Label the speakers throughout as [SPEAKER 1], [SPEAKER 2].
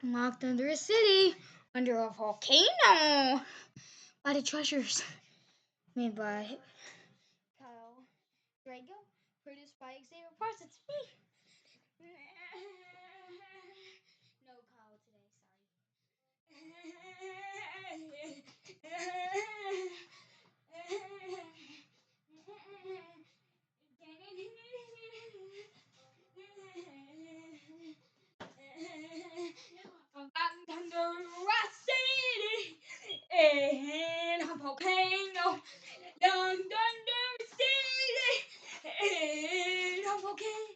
[SPEAKER 1] Locked under a city, under a volcano, by the treasures made by Kyle Drago, produced by Xavier Parsons. Me. No Kyle today, I'm under a city and a volcano. Down under a city and a volcano.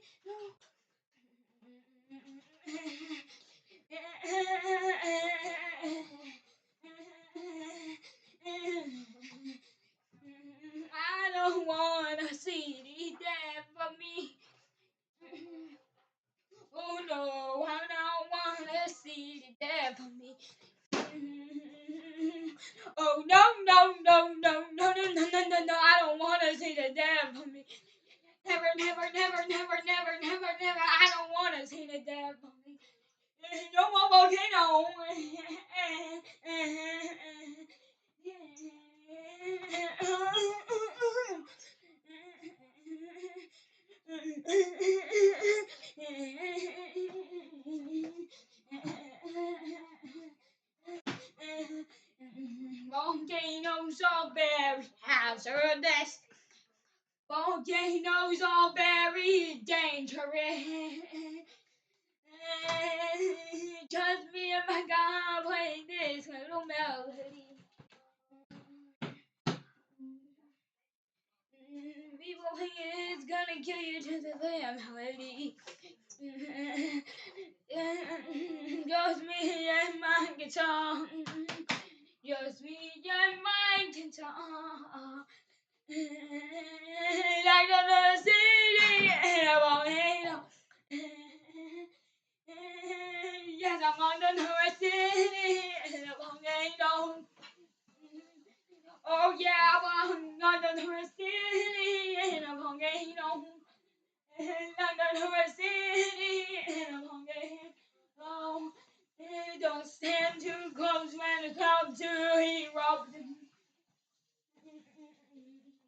[SPEAKER 1] I don't want a city there for me. Oh no, I don't want a city there for me. Oh no, no, no, no, no, no, no, no, no, no, I don't want to see the dad for me. Never, never, never, never, never, never, never, I don't want to see the dad for me. No more volcano. Volcanoes are very hazardous. Volcanoes are very dangerous. Just me and my God playing this little melody. People think it's gonna kill you to the melody. Just me and my guitar. Just me and my guitar. Like on a city and a volcano. Yes, I'm under a city and a volcano. Oh yeah, I'm under a city and a volcano. Under a city and a volcano. Don't stand too close when it comes to erupting.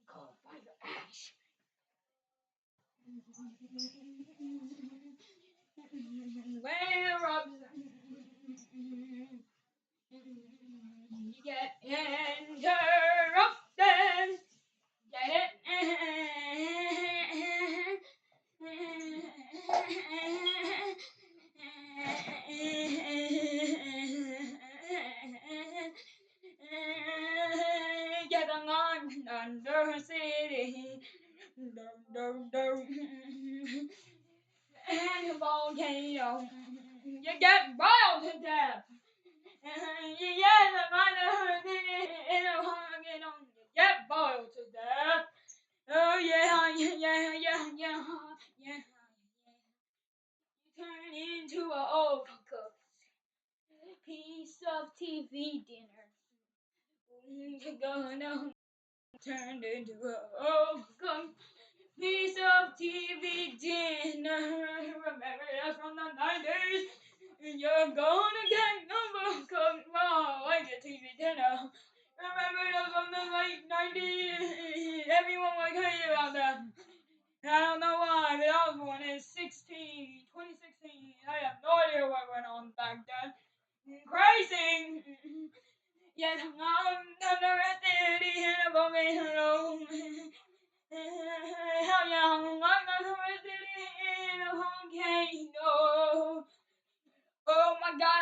[SPEAKER 1] Call fire ash. Where erupts, you get interrupted. Get it? Get on under city. Dum, dum, dum. And a volcano. You get boiled to death. You get under city. And a volcano. You get boiled to death. Oh yeah, yeah, yeah, yeah, yeah, yeah. You turn into a overcooked piece of TV dinner. You're gonna turn into a overcooked piece of TV dinner. Remember that from the 90s? You're gonna get overcooked like a TV dinner. Remember that from the late 90s? Everyone was crazy about that. I don't know why, but I was born in 2016. I have no idea what went on back then. Crazy! Yes, I'm under a city in a volcano. Hell yeah, I'm under a city in a volcano. Oh my god,